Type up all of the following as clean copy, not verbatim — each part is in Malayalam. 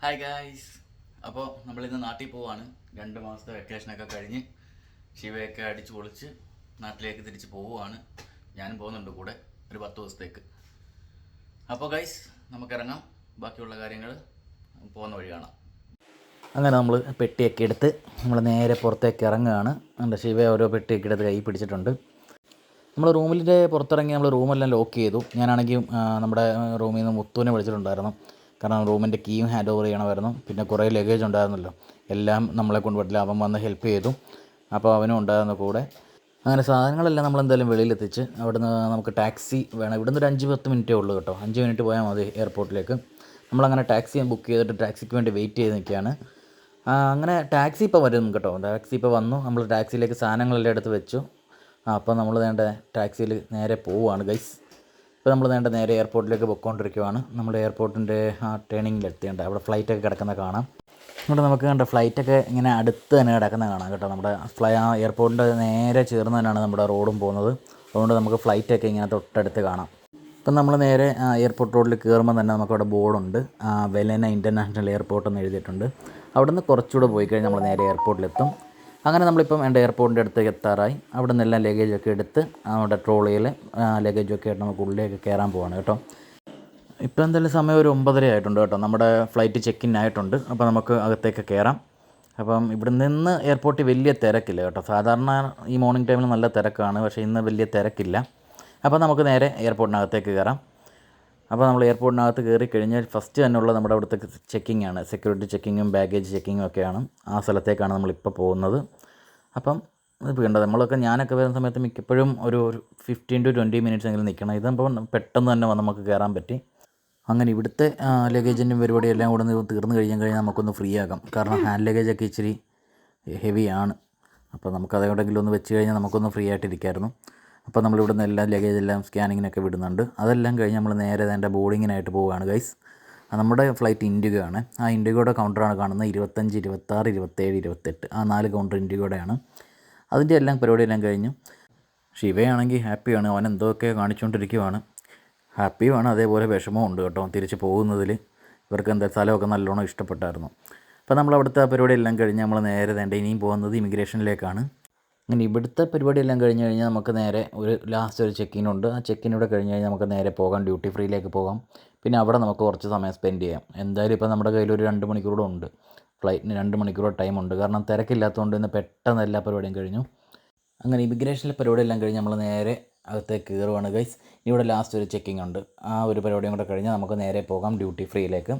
Hi guys. അപ്പോൾ നമ്മളിന്ന് നാട്ടിൽ പോവാണ്. 2 മാസത്തെ വെക്കേഷനൊക്കെ കഴിഞ്ഞ് ശിവയൊക്കെ അടിച്ചു പൊളിച്ച് നാട്ടിലേക്ക് തിരിച്ച് പോവുകയാണ്. ഞാനും പോകുന്നുണ്ട് കൂടെ ഒരു 10 ദിവസത്തേക്ക്. അപ്പോൾ ഗൈസ് നമുക്കിറങ്ങാം. ബാക്കിയുള്ള കാര്യങ്ങൾ പോകുന്ന വഴി കാണാം. അങ്ങനെ നമ്മൾ പെട്ടിയൊക്കെ എടുത്ത് നമ്മൾ നേരെ പുറത്തേക്ക് ഇറങ്ങുകയാണ്. നമ്മുടെ ശിവ ഓരോ പെട്ടിയൊക്കെ എടുത്ത് കൈ പിടിച്ചിട്ടുണ്ട്. നമ്മൾ റൂമിൻ്റെ പുറത്തിറങ്ങി നമ്മൾ റൂമെല്ലാം ലോക്ക് ചെയ്തു. ഞാനാണെങ്കിൽ നമ്മുടെ റൂമിൽ നിന്ന് മുത്തുവിനെ വിളിച്ചിട്ടുണ്ടായിരുന്നു. കാരണം റൂമിൻ്റെ കീയും ഹാൻഡ് ഓവർ ചെയ്യണമായിരുന്നു. പിന്നെ കുറേ ലഗേജ് ഉണ്ടായിരുന്നല്ലോ, എല്ലാം നമ്മളെ കൊണ്ട് പറ്റില്ല. അവൻ വന്ന് ഹെൽപ്പ് ചെയ്തു. അപ്പോൾ അവനും ഉണ്ടായിരുന്ന കൂടെ. അങ്ങനെ സാധനങ്ങളെല്ലാം നമ്മളെന്തായാലും വെളിയിലെത്തിച്ച് അവിടുന്ന് നമുക്ക് ടാക്സി വേണം. ഇവിടുന്ന് ഒരു 5-10 മിനിറ്റേ ഉള്ളൂ കേട്ടോ. 5 മിനിറ്റ് പോയാൽ മതി എയർപോർട്ടിലേക്ക്. നമ്മളങ്ങനെ ടാക്സി ബുക്ക് ചെയ്തിട്ട് ടാക്സിക്ക് വേണ്ടി വെയിറ്റ് ചെയ്ത് നിൽക്കുകയാണ്. അങ്ങനെ ടാക്സി ഇപ്പോൾ വരും കേട്ടോ. ടാക്സി ഇപ്പോൾ വന്നു. നമ്മൾ ടാക്സിയിലേക്ക് സാധനങ്ങളെല്ലാം എടുത്ത് വെച്ചു. അപ്പോൾ നമ്മൾ വേണ്ട ടാക്സിയിൽ നേരെ പോവുകയാണ് ഗൈസ്. ഇപ്പോൾ നമ്മൾ നേരെ എയർപോർട്ടിലേക്ക് പോയിക്കൊണ്ടിരിക്കുകയാണ്. നമ്മൾ എയർപോർട്ടിൻ്റെ ടേണിങ്ങിലെത്തിയുണ്ട്. അവിടെ ഫ്ലൈറ്റൊക്കെ കിടക്കുന്ന കാണാം. ഇവിടെ നമുക്ക് കണ്ട ഫ്ലൈറ്റൊക്കെ ഇങ്ങനെ അടുത്ത് തന്നെ കിടക്കുന്ന കാണാം കേട്ടോ. നമ്മുടെ എയർപോർട്ടിൻ്റെ നേരെ ചേർന്ന് തന്നെയാണ് നമ്മുടെ റോഡും പോകുന്നത്. അതുകൊണ്ട് നമുക്ക് ഫ്ലൈറ്റൊക്കെ ഇങ്ങനെ തൊട്ടടുത്ത് കാണാം. ഇപ്പം നമ്മൾ നേരെ എയർപോർട്ട് റോഡിൽ കയറുമ്പോൾ തന്നെ നമുക്കവിടെ ബോർഡുണ്ട്. വെലന ഇൻ്റർനാഷണൽ എയർപോർട്ട് എന്ന് എഴുതിയിട്ടുണ്ട്. അവിടുന്ന് കുറച്ചുകൂടെ പോയി കഴിഞ്ഞാൽ നമ്മൾ നേരെ എയർപോർട്ടിലെത്തും. അങ്ങനെ നമ്മളിപ്പം എൻ്റെ എയർപോർട്ടിൻ്റെ അടുത്തേക്ക് എത്താറായി. അവിടെ നിന്നെല്ലാം ലഗേജൊക്കെ എടുത്ത് നമ്മുടെ ട്രോളിയിൽ ലഗേജൊക്കെ ആയിട്ട് നമുക്ക് ഉള്ളിലേക്ക് കയറാൻ പോവാണ് കേട്ടോ. ഇപ്പോൾ എന്തായാലും സമയം ഒരു 9:30 ആയിട്ടുണ്ട് കേട്ടോ. നമ്മുടെ ഫ്ലൈറ്റ് ചെക്ക് ഇൻ ആയിട്ടുണ്ട്. അപ്പോൾ നമുക്ക് അകത്തേക്ക് കയറാം. അപ്പം ഇവിടെ നിന്ന് എയർപോർട്ടിൽ വലിയ തിരക്കില്ല കേട്ടോ. സാധാരണ ഈ മോർണിംഗ് ടൈമിൽ നല്ല തിരക്കാണ്, പക്ഷേ ഇന്ന് വലിയ തിരക്കില്ല. അപ്പോൾ നമുക്ക് നേരെ എയർപോർട്ടിനകത്തേക്ക് കയറാം. അപ്പോൾ നമ്മൾ എയർപോർട്ടിനകത്ത് കയറി കഴിഞ്ഞാൽ ഫസ്റ്റ് തന്നെ ഉള്ളത് നമ്മുടെ അവിടുത്തെ ചെക്കിംഗ് ആണ്. സെക്യൂരിറ്റി ചെക്കിങ്ങും ബാഗേജ് ചെക്കിങ്ങും ഒക്കെയാണ്. ആ സ്ഥലത്തേക്കാണ് നമ്മളിപ്പോൾ പോകുന്നത്. അപ്പം ഇത് വേണ്ടത് നമ്മളൊക്കെ ഞാനൊക്കെ വരുന്ന സമയത്ത് മിക്കപ്പോഴും ഒരു 15 to 20 മിനിറ്റ്സ് എങ്കിലും നിൽക്കണം. ഇതപ്പോൾ പെട്ടെന്ന് തന്നെ നമുക്ക് കയറാൻ പറ്റി. അങ്ങനെ ഇവിടുത്തെ ലഗേജിൻ്റെ പരിപാടി എല്ലാം കൂടെ തീർന്നു കഴിഞ്ഞാൽ നമുക്കൊന്ന് ഫ്രീ ആകാം. കാരണം ഹാൻഡ് ലഗേജൊക്കെ ഇച്ചിരി ഹെവിയാണ്. അപ്പോൾ നമുക്കതെവിടെയെങ്കിലും ഒന്ന് വെച്ച് കഴിഞ്ഞാൽ നമുക്കൊന്ന് ഫ്രീ ആയിട്ടിരിക്കായിരുന്നു. അപ്പോൾ നമ്മളിവിടുന്ന് എല്ലാം ലഗേജെല്ലാം സ്കാനിങ്ങിനൊക്കെ വിടുന്നുണ്ട്. അതെല്ലാം കഴിഞ്ഞ് നമ്മൾ നേരെ എൻ്റെ ബോർഡിങ്ങിനായിട്ട് പോവുകയാണ് ഗൈസ്. നമ്മുടെ ഫ്ലൈറ്റ് ഇൻഡിഗോ ആണ്. ആ ഇൻഡിഗോയുടെ കൗണ്ടറാണ് കാണുന്നത്. 25, 26, 27, 28 ആ 4 കൗണ്ടർ ഇൻഡിഗോയുടെയാണ്. അതിൻ്റെ എല്ലാം പരിപാടിയെല്ലാം കഴിഞ്ഞു. ശിവയാണെങ്കിൽ ഹാപ്പിയാണ്. അവൻ എന്തൊക്കെ കാണിച്ചുകൊണ്ടിരിക്കുവാണ്. ഹാപ്പിയുമാണ്, അതേപോലെ വിഷമവും ഉണ്ട് കേട്ടോ. തിരിച്ച് പോകുന്നതിൽ ഇവർക്ക് എന്താ സ്ഥലമൊക്കെ നല്ലോണം ഇഷ്ടപ്പെട്ടായിരുന്നു. അപ്പോൾ നമ്മൾ അവിടുത്തെ പരിപാടിയെല്ലാം കഴിഞ്ഞ് നമ്മൾ നേരെ ഇനിയും പോകുന്നത് ഇമിഗ്രേഷനിലേക്കാണ്. അങ്ങനെ ഇവിടുത്തെ പരിപാടിയെല്ലാം കഴിഞ്ഞ് കഴിഞ്ഞാൽ നമുക്ക് നേരെ ലാസ്റ്റ് ഒരു ചെക്കിനുണ്ട്. ആ ചെക്കിനൂടെ കഴിഞ്ഞ് കഴിഞ്ഞാൽ നമുക്ക് നേരെ പോകാം, ഡ്യൂട്ടി ഫ്രീയിലേക്ക് പോകാം. പിന്നെ അവിടെ നമുക്ക് കുറച്ച് സമയം സ്പെൻഡ് ചെയ്യാം. എന്തായാലും ഇപ്പോൾ നമ്മുടെ കയ്യിൽ ഒരു 2 മണിക്കൂർ ഉണ്ട്. ഫ്ലൈറ്റിന് 2 മണിക്കൂർ ടൈമുണ്ട്. കാരണം തിരക്കില്ലാത്തതുകൊണ്ട് ഇന്ന് പെട്ടെന്ന് എല്ലാ പരിപാടിയും കഴിഞ്ഞു. അങ്ങനെ ഇമിഗ്രേഷനിലെ പരിപാടിയെല്ലാം കഴിഞ്ഞ് നമ്മൾ നേരെ അകത്തേക്ക് കയറുവാണ് ഗൈസ്. ഇവിടെ ലാസ്റ്റ് ഒരു ചെക്കിംഗ് ഉണ്ട്. ആ ഒരു പരിപാടിയും കൂടെ കഴിഞ്ഞാൽ നമുക്ക് നേരെ പോകാം ഡ്യൂട്ടി ഫ്രീയിലേക്ക്.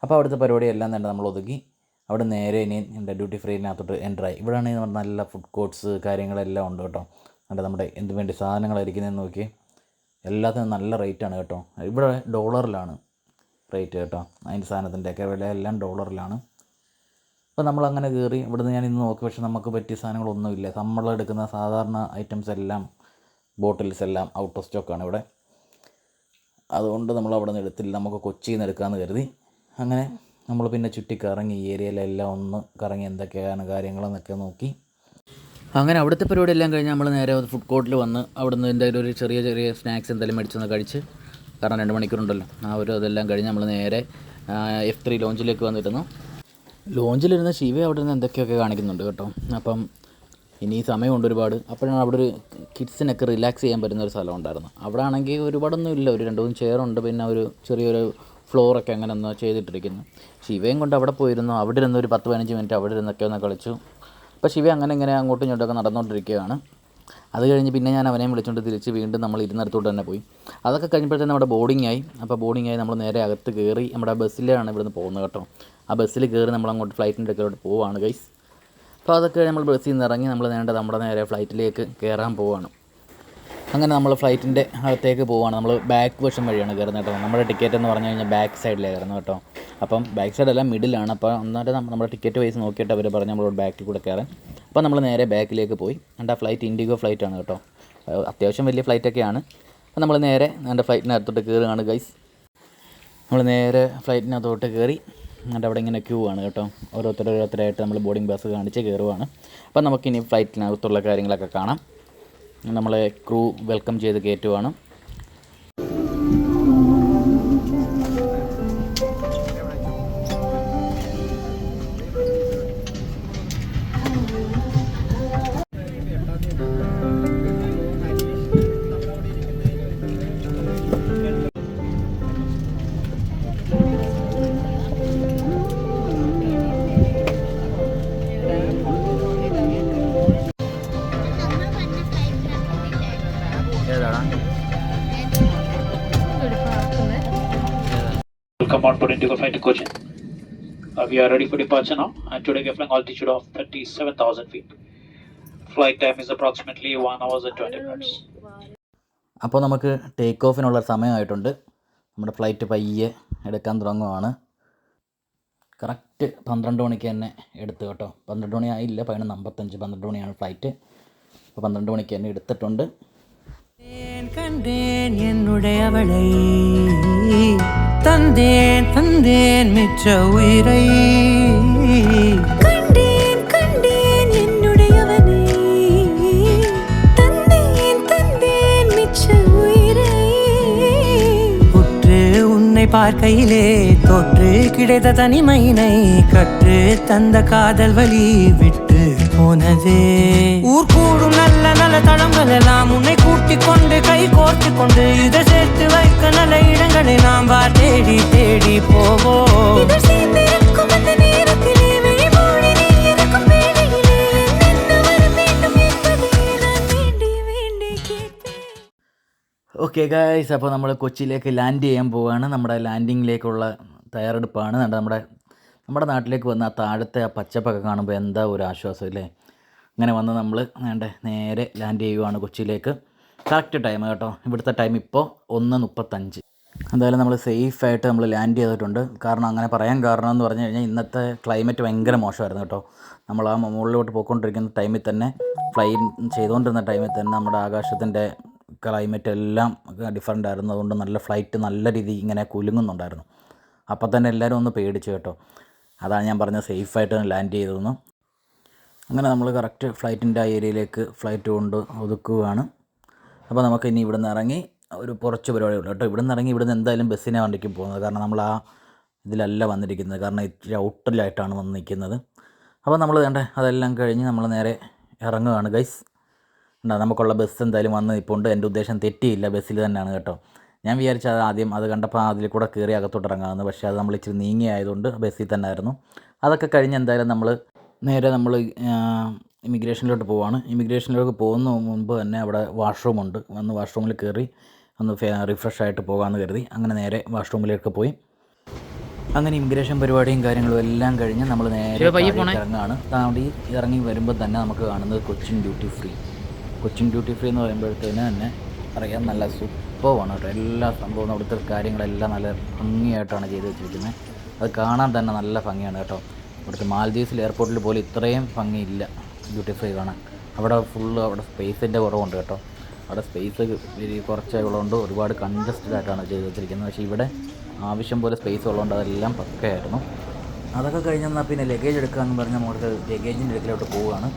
അപ്പോൾ അവിടുത്തെ പരിപാടിയെല്ലാം തന്നെ നമ്മൾ ഒതുക്കി അവിടെ നേരെ ഇനി എൻ്റെ ഡ്യൂട്ടി ഫ്രീനകത്തോട്ട് എൻ്ററായി. ഇവിടെയാണെങ്കിൽ നമ്മുടെ നല്ല ഫുഡ് കോർട്ട്സ് കാര്യങ്ങളെല്ലാം ഉണ്ട് കേട്ടോ. നമ്മുടെ എന്ത് വേണ്ടി സാധനങ്ങളായിരിക്കുന്നതെന്ന് നോക്കി. എല്ലാത്തിനും നല്ല റേറ്റാണ് കേട്ടോ. ഇവിടെ ഡോളറിലാണ് റേറ്റ് കേട്ടോ. അതിൻ്റെ സാധനത്തിൻ്റെയൊക്കെ വില എല്ലാം ഡോളറിലാണ്. അപ്പോൾ നമ്മളങ്ങനെ കയറി ഇവിടുന്ന് ഞാൻ ഇന്ന് നോക്കി. പക്ഷേ നമുക്ക് പറ്റിയ സാധനങ്ങളൊന്നുമില്ല. നമ്മളെടുക്കുന്ന സാധാരണ ഐറ്റംസ് എല്ലാം ബോട്ടിൽസ് എല്ലാം ഔട്ട് ഓഫ് സ്റ്റോക്കാണ് ഇവിടെ. അതുകൊണ്ട് നമ്മൾ അവിടെ നിന്ന് എടുത്തില്ല. നമുക്ക് കൊച്ചിയിൽ നിന്ന് എടുക്കാമെന്ന് കരുതി. അങ്ങനെ നമ്മൾ പിന്നെ ചുറ്റിക്കറങ്ങി ഈ ഏരിയയിലെല്ലാം ഒന്ന് കറങ്ങി എന്തൊക്കെയാണ് കാര്യങ്ങളെന്നൊക്കെ നോക്കി. അങ്ങനെ അവിടുത്തെ പരിപാടി എല്ലാം കഴിഞ്ഞ് നമ്മൾ നേരെ ഫുഡ് കോർട്ടിൽ വന്ന് അവിടുന്ന് എന്തായാലും ഒരു ചെറിയ സ്നാക്സ് എന്തായാലും മേടിച്ചൊന്ന് കഴിച്ച്. കാരണം 2 മണിക്കൂറുണ്ടല്ലോ. അതെല്ലാം കഴിഞ്ഞ് നമ്മൾ നേരെ F3 ലോഞ്ചിലേക്ക് വന്നിരുന്നു. ലോഞ്ചിലിരുന്ന് ശിവ അവിടെ നിന്ന് എന്തൊക്കെയൊക്കെ കാണിക്കുന്നുണ്ട് കേട്ടോ. അപ്പം ഇനി സമയമുണ്ട് ഒരുപാട്. അപ്പോഴാണ് അവിടെ ഒരു കിഡ്സിനൊക്കെ റിലാക്സ് ചെയ്യാൻ പറ്റുന്ന ഒരു സ്ഥലം ഉണ്ടായിരുന്നു. അവിടെ ആണെങ്കിൽ ഒരുപാടൊന്നും ഇല്ല. ഒരു 2-3 ചെയറുണ്ട്. പിന്നെ ഒരു ചെറിയൊരു ഫ്ലോറൊക്കെ അങ്ങനെ ഒന്ന് ചെയ്തിട്ടിരിക്കുന്നു. ശിവയും കൊണ്ട് അവിടെ പോയിരുന്നു. അവിടെ ഇരുന്ന് ഒരു 10-15 മിനിറ്റ് അവിടെ ഇരുന്നൊക്കെ ഒന്ന് കളിച്ചു. അപ്പോൾ ശിവ അങ്ങനെ ഇങ്ങനെ അങ്ങോട്ടും ഇങ്ങോട്ടൊക്കെ നടന്നുകൊണ്ടിരിക്കുകയാണ്. അത് കഴിഞ്ഞ് പിന്നെ ഞാൻ അവനെയും വിളിച്ചുകൊണ്ട് തിരിച്ച് വീണ്ടും നമ്മൾ ഇരുന്നിടത്തോട്ട് തന്നെ പോയി. അതൊക്കെ കഴിഞ്ഞപ്പോഴത്തേനും നമ്മുടെ ബോർഡിംഗ് ആയി. അപ്പോൾ ബോർഡിംഗ് ആയി നമ്മൾ നേരെ അകത്ത് കയറി നമ്മുടെ ബസ്സിലാണ് ഇവിടുന്ന് പോകുന്നത് കേട്ടോ. ആ ബസ്സിൽ കയറി നമ്മൾ അങ്ങോട്ട് ഫ്ലൈറ്റിൻ്റെ ഒക്കെ പോവുകയാണ് ഗൈസ്. അപ്പോൾ അതൊക്കെ നമ്മൾ ബസ്സിൽ നിന്ന് ഇറങ്ങി നമ്മൾ നമ്മുടെ നേരെ ഫ്ലൈറ്റിലേക്ക് കയറാൻ പോവുകയാണ്. അങ്ങനെ നമ്മൾ ഫ്ലൈറ്റിൻ്റെ അകത്തേക്ക് പോവുകയാണ്. നമ്മൾ ബാക്ക് വശം വഴിയാണ് കയറുന്നത് കേട്ടോ. നമ്മുടെ ടിക്കറ്റ് എന്ന് പറഞ്ഞു കഴിഞ്ഞാൽ ബാക്ക് സൈഡിലാണ് കയറുന്നത് കേട്ടോ. അപ്പം ബാക്ക് സൈഡെല്ലാം മിഡിലാണ്. അപ്പോൾ ഒന്നാമത് നമ്മുടെ ടിക്കറ്റ് വൈസ് നോക്കിയിട്ട് അവർ പറഞ്ഞ് നമ്മളോട് ബാക്കിൽ കൂടെ കയറാൻ. അപ്പോൾ നമ്മൾ നേരെ ബാക്കിലേക്ക് പോയി. എൻ്റെ ഫ്ലൈറ്റ് ഇൻഡിഗോ ഫ്ലൈറ്റാണ് കേട്ടോ. അത്യാവശ്യം വലിയ ഫ്ലൈറ്റൊക്കെയാണ്. അപ്പോൾ നമ്മൾ നേരെ എൻ്റെ ഫ്ലൈറ്റിനകത്തോട്ട് കയറുകയാണ് ഗൈസ്. നമ്മൾ നേരെ ഫ്ലൈറ്റിനകത്തോട്ട് കയറി എന്നിട്ട് അവിടെ ഇങ്ങനെ ക്യൂ ആണ് കേട്ടോ. ഓരോരുത്തരായിട്ട് നമ്മൾ ബോർഡിംഗ് പാസ് കാണിച്ച് കയറുവാണ്. അപ്പോൾ നമുക്കിനി ഫ്ലൈറ്റിനകത്തുള്ള കാര്യങ്ങളൊക്കെ കാണാം. നമ്മളെ ക്രൂ വെൽക്കം ചെയ്ത് കയറ്റുവാണ്. on board Indigo flight to Cochin. We are ready for departure now, and today we are flying altitude of 37,000 feet. Flight time is approximately 1 hour and 20 minutes. അപ്പോൾ നമുക്ക് ടേക്ക് ഓഫിനുള്ള സമയമായിട്ടുണ്ട്. നമ്മുടെ ഫ്ലൈറ്റ് പയ്യെ എടുക്കാൻ തുടങ്ങുവാണ്. കറക്റ്റ് 12 മണിക്ക് തന്നെ എടുത്തു കേട്ടോ. 12 മണി ആയില്ല, 11:55, 12 മണിയാണ് ഫ്ലൈറ്റ്. അപ്പോൾ 12 മണിക്ക് തന്നെ എടുത്തിട്ടുണ്ട്. കണ്ടേൻ എന്നുടയവളെ, തന്തേൻ തന്തേൻ മിച്ച ഉയരൈ, കണ്ടേൻ കണ്ടേൻ എന്നുടയവനെ, തന്തേൻ തന്തേൻ മിച്ച ഉയരൈ. உற்று உன்னை பார்க்கையிலே தொற்று கிடைத்த தனிமையினை கற்று தந்த காதல் வழி விட்டு போனதே. ஊர் கூடும் நல்ல நல்ல தளங்கள் எல்லாம் உன்னை கூட்டிக் கொண்டு கை கோர்த்து கொண்டு இதை சேர்த்து வைக்க நல்ல இடங்களை நாம் வா தேடி தேடி போவோம். ഓക്കെ ഗായ്സ്, അപ്പോൾ നമ്മൾ കൊച്ചിയിലേക്ക് ലാൻഡ് ചെയ്യാൻ പോവുകയാണ്. നമ്മുടെ ലാൻഡിങ്ങിലേക്കുള്ള തയ്യാറെടുപ്പാണ്. നമ്മുടെ നാട്ടിലേക്ക് വന്ന ആ താഴത്തെ ആ പച്ചപ്പൊക്കെ കാണുമ്പോൾ എന്താ ഒരു ആശ്വാസം അല്ലേ. അങ്ങനെ വന്ന് നമ്മൾ നേരെ ലാൻഡ് ചെയ്യുവാണ് കൊച്ചിയിലേക്ക്. കറക്റ്റ് ടൈം കേട്ടോ. ഇവിടുത്തെ ടൈം ഇപ്പോൾ 1:35. എന്തായാലും നമ്മൾ സേഫായിട്ട് നമ്മൾ ലാൻഡ് ചെയ്തിട്ടുണ്ട്. കാരണം അങ്ങനെ പറയാൻ കാരണം എന്ന് പറഞ്ഞു കഴിഞ്ഞാൽ ഇന്നത്തെ ക്ലൈമറ്റ് ഭയങ്കര മോശമായിരുന്നു കേട്ടോ. നമ്മൾ ആ മുകളിലോട്ട് പോയിക്കൊണ്ടിരിക്കുന്ന ടൈമിൽ തന്നെ, ഫ്ലൈ ചെയ്തുകൊണ്ടിരുന്ന ടൈമിൽ തന്നെ നമ്മുടെ ആകാശത്തിൻ്റെ ക്ലൈമറ്റ് എല്ലാം ഡിഫറൻ്റ് ആയിരുന്നു. അതുകൊണ്ട് നല്ല ഫ്ലൈറ്റ് നല്ല രീതിയിൽ ഇങ്ങനെ കുലുങ്ങുന്നുണ്ടായിരുന്നു. അപ്പോൾ തന്നെ എല്ലാവരും ഒന്ന് പേടിച്ചു കേട്ടോ. അതാണ് ഞാൻ പറഞ്ഞത്, സേഫായിട്ട് ലാൻഡ് ചെയ്തെന്ന്. അങ്ങനെ നമ്മൾ കറക്റ്റ് ഫ്ലൈറ്റിൻ്റെ ആ ഏരിയയിലേക്ക് ഫ്ലൈറ്റ് കൊണ്ട് ഒതുക്കുകയാണ്. അപ്പോൾ നമുക്ക് ഇനി ഇവിടുന്ന് ഇറങ്ങി ഒരു കുറച്ച് പരിപാടിയുള്ളൂ കേട്ടോ. ഇവിടുന്ന് ഇറങ്ങി ഇവിടുന്ന് എന്തായാലും ബസ്സിനെ വണ്ടിക്ക് പോകുന്നത്. കാരണം നമ്മൾ ആ ഇതിലല്ല വന്നിരിക്കുന്നത്, കാരണം ഇച്ചിരി ഔട്ടറിലായിട്ടാണ് വന്ന് നിൽക്കുന്നത്. അപ്പോൾ നമ്മൾ അതെല്ലാം കഴിഞ്ഞ് നമ്മൾ നേരെ ഇറങ്ങുകയാണ് ഗൈസ്. നമുക്കുള്ള ബസ് എന്തായാലും വന്ന് നിൽപ്പുണ്ട്. എൻ്റെ ഉദ്ദേശം തെറ്റിയില്ല, ബസ്സിൽ തന്നെയാണ് കേട്ടോ. ഞാൻ വിചാരിച്ചത് ആദ്യം അത് കണ്ടപ്പോൾ അതിൽ കൂടെ കയറി അകത്തോട്ട് ഇറങ്ങാമെന്ന്. പക്ഷേ അത് നമ്മൾ ഇച്ചിരി നീങ്ങിയായതുകൊണ്ട് ബസ്സിൽ തന്നെ ആയിരുന്നു. അതൊക്കെ കഴിഞ്ഞ് എന്തായാലും നമ്മൾ നേരെ ഇമിഗ്രേഷനിലോട്ട് പോവുകയാണ്. ഇമിഗ്രേഷനിലേക്ക് പോകുന്ന മുമ്പ് തന്നെ അവിടെ വാഷ്റൂമുണ്ട്. വന്ന് വാഷ്റൂമിൽ കയറി ഒന്ന് റിഫ്രഷ് ആയിട്ട് പോകാമെന്ന് കരുതി അങ്ങനെ നേരെ വാഷ്റൂമിലേക്ക് പോയി. അങ്ങനെ ഇമിഗ്രേഷൻ പരിപാടിയും കാര്യങ്ങളും എല്ലാം കഴിഞ്ഞ് നമ്മൾ നേരെ ഇറങ്ങുകയാണ്. താണ്ടി ഇറങ്ങി വരുമ്പോൾ തന്നെ നമുക്ക് കാണുന്നത് Cochin duty free. Cochin duty free എന്ന് പറയുമ്പോഴത്തേന് തന്നെ അറിയാം, നല്ല സൂപ്പറാണ് കേട്ടോ. എല്ലാ സംഭവവും അവിടുത്തെ കാര്യങ്ങളെല്ലാം നല്ല ഭംഗിയായിട്ടാണ് ചെയ്ത് വെച്ചിരിക്കുന്നത്. അത് കാണാൻ തന്നെ നല്ല ഭംഗിയാണ് കേട്ടോ. ഇവിടുത്തെ മാൽദീവ്സിൽ എയർപോർട്ടിൽ പോലും ഇത്രയും ഭംഗിയില്ല ഡ്യൂട്ടി ഫ്രീ കാണാൻ. അവിടെ അവിടെ സ്പേസിൻ്റെ കുറവുണ്ട് കേട്ടോ. അവിടെ സ്പേസ് കുറച്ചേ ഉള്ളതുകൊണ്ട് ഒരുപാട് കൺജസ്റ്റഡ് ആയിട്ടാണ് ചെയ്ത് വെച്ചിരിക്കുന്നത്. പക്ഷേ ഇവിടെ ആവശ്യം പോലെ സ്പേസ് ഉള്ളതുകൊണ്ട് അതെല്ലാം പക്കയായിരുന്നു. അതൊക്കെ കഴിഞ്ഞെന്നാൽ പിന്നെ ലഗേജ് എടുക്കാമെന്ന് പറഞ്ഞ് നമുക്ക് ലഗേജിൻ്റെ അടുക്കിലോട്ട് പോവുകയാണ്.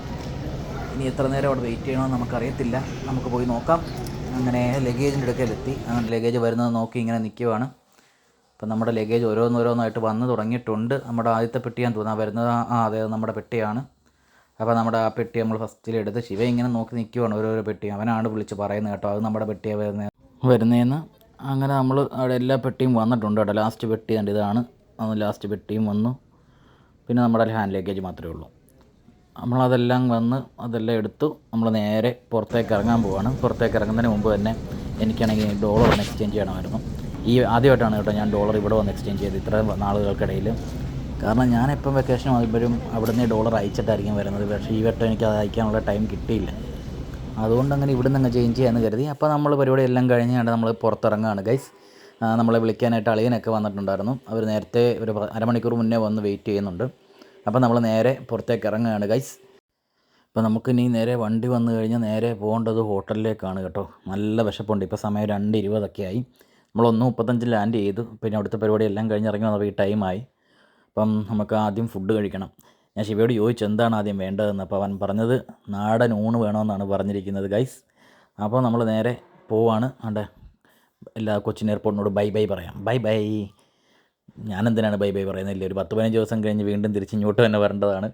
ഇനി എത്ര നേരം അവിടെ വെയിറ്റ് ചെയ്യണമെന്ന് നമുക്കറിയത്തില്ല, നമുക്ക് പോയി നോക്കാം. അങ്ങനെ ലഗേജിൻ്റെ അടുക്കലെത്തി. അങ്ങനെ ലഗേജ് വരുന്നത് നോക്കി ഇങ്ങനെ നിൽക്കുവാണ്. അപ്പം നമ്മുടെ ലഗേജ് ഓരോന്നോരോന്നായിട്ട് വന്ന് തുടങ്ങിയിട്ടുണ്ട്. നമ്മുടെ ആദ്യത്തെ പെട്ടിയാന്ന് തോന്നുന്നത് വരുന്നത്. അതെ, നമ്മുടെ പെട്ടിയാണ്. അപ്പോൾ നമ്മുടെ ആ പെട്ടി നമ്മൾ ഫസ്റ്റിലെടുത്ത് ശിവ ഇങ്ങനെ നോക്കി നിൽക്കുവാണ് ഓരോരോ പെട്ടി. അവനാണ് വിളിച്ച് പറയുന്നത് കേട്ടോ, അത് നമ്മുടെ പെട്ടിയാണ് വരുന്നതെന്ന്. അങ്ങനെ നമ്മൾ അവിടെ എല്ലാ പെട്ടിയും വന്നിട്ടുണ്ട് കേട്ടോ. ലാസ്റ്റ് പെട്ടി ഇതാണ്. ലാസ്റ്റ് പെട്ടിയും വന്നു. പിന്നെ നമ്മുടെ ഹാൻഡ് ലഗേജ് മാത്രമേ ഉള്ളൂ. നമ്മളതെല്ലാം അതെല്ലാം എടുത്തു. നമ്മൾ നേരെ പുറത്തേക്ക് ഇറങ്ങാൻ പോവുകയാണ്. പുറത്തേക്ക് ഇറങ്ങുന്നതിന് മുമ്പ് തന്നെ എനിക്കാണെങ്കിൽ ഡോളർ ഒന്ന് എക്സ്ചേഞ്ച് ചെയ്യണമായിരുന്നു. ആദ്യമായിട്ടാണ് കേട്ടോ ഞാൻ ഡോളർ ഇവിടെ വന്ന് എക്സ്ചേഞ്ച് ചെയ്ത് ഇത്ര നാളുകൾക്കിടയിൽ. കാരണം ഞാനിപ്പം വെക്കേഷൻ ആകുമ്പോഴും അവിടുന്ന് ഡോളർ അയച്ചിട്ടായിരിക്കും വരുന്നത്. പക്ഷേ ഈ വട്ടം എനിക്ക് അത് അയക്കാനുള്ള ടൈം കിട്ടിയില്ല. അതുകൊണ്ട് അങ്ങനെ ഇവിടുന്ന് അങ്ങ് ചേഞ്ച് ചെയ്യാമെന്ന് കരുതി. അപ്പോൾ നമ്മൾ പരിപാടി എല്ലാം കഴിഞ്ഞ് നമ്മൾ പുറത്തിറങ്ങുകയാണ് ഗൈസ്. നമ്മളെ വിളിക്കാനായിട്ട് അളിയനൊക്കെ വന്നിട്ടുണ്ടായിരുന്നു. അവർ നേരത്തെ ഒരു അരമണിക്കൂർ മുന്നേ വന്ന് വെയിറ്റ് ചെയ്യുന്നുണ്ട്. അപ്പോൾ നമ്മൾ നേരെ പുറത്തേക്ക് ഇറങ്ങുകയാണ് ഗൈസ്. അപ്പോൾ നമുക്കിനി നേരെ വണ്ടി വന്നു കഴിഞ്ഞാൽ നേരെ പോകേണ്ടത് ഹോട്ടലിലേക്കാണ് കേട്ടോ. നല്ല വിശപ്പുണ്ട്. ഇപ്പോൾ സമയം 2:20 ആയി. നമ്മൾ 1:35 ലാൻഡ് ചെയ്തു. പിന്നെ അവിടുത്തെ പരിപാടി എല്ലാം കഴിഞ്ഞ് ഇറങ്ങി വന്നപ്പോൾ ഈ ടൈമായി. അപ്പം നമുക്ക് ആദ്യം ഫുഡ് കഴിക്കണം. ഞാൻ ശിവയോട് ചോദിച്ചു എന്താണ് ആദ്യം വേണ്ടതെന്ന്. അപ്പോൾ അവൻ പറഞ്ഞത് നാടൻ ഊണ് വേണമെന്നാണ് പറഞ്ഞിരിക്കുന്നത് ഗൈസ്. അപ്പോൾ നമ്മൾ നേരെ പോവാണ്. എല്ലാ കൊച്ചിൻ എയർപോർട്ടിനോട് ബൈ ബൈ പറയാം. Bye bye. ഞാനെന്തിനാണ് ബൈ ബൈ പറയുന്നില്ല, ഒരു 10-15 ദിവസം കഴിഞ്ഞ് വീണ്ടും തിരിച്ച് ഇങ്ങോട്ട് തന്നെ വരേണ്ടതാണ്.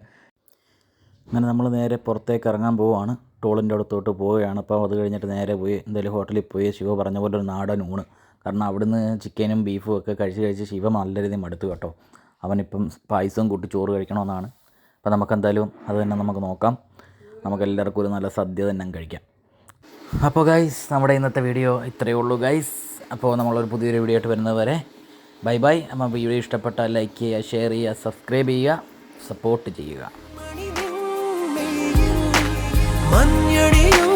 അങ്ങനെ നമ്മൾ നേരെ പുറത്തേക്ക് ഇറങ്ങാൻ പോവുകയാണ്. ടോളിൻ്റെ അടുത്തോട്ട് പോവുകയാണ്. അപ്പോൾ അത് കഴിഞ്ഞിട്ട് നേരെ പോയി എന്തായാലും ഹോട്ടലിൽ പോയി ശിവ പറഞ്ഞ പോലെ ഒരു നാടൻ ഊണ്. കാരണം അവിടുന്ന് ചിക്കനും ബീഫും ഒക്കെ കഴിച്ച് ശിവ നല്ല രീതിയിൽ മടുത്തു കേട്ടോ. അവനിപ്പം പായസവും കൂട്ടി ചോറ് കഴിക്കണമെന്നാണ്. അപ്പോൾ നമുക്കെന്തായാലും അത് തന്നെ നമുക്ക് നോക്കാം. നമുക്കെല്ലാവർക്കും ഒരു നല്ല സദ്യ തന്നെ കഴിക്കാം. അപ്പോൾ ഗൈസ്, നമ്മുടെ ഇന്നത്തെ വീഡിയോ ഇത്രയേ ഉള്ളൂ ഗൈസ്. അപ്പോൾ നമ്മളൊരു പുതിയൊരു വീഡിയോ ആയിട്ട് വരുന്നത് വരെ ബൈ ബൈ. നമ്മൾ വീഡിയോ ഇഷ്ടപ്പെട്ടാൽ ലൈക്ക് ചെയ്യുക, ഷെയർ ചെയ്യുക, സബ്സ്ക്രൈബ് ചെയ്യുക, സപ്പോർട്ട് ചെയ്യുക. മഞ്ഞടിയും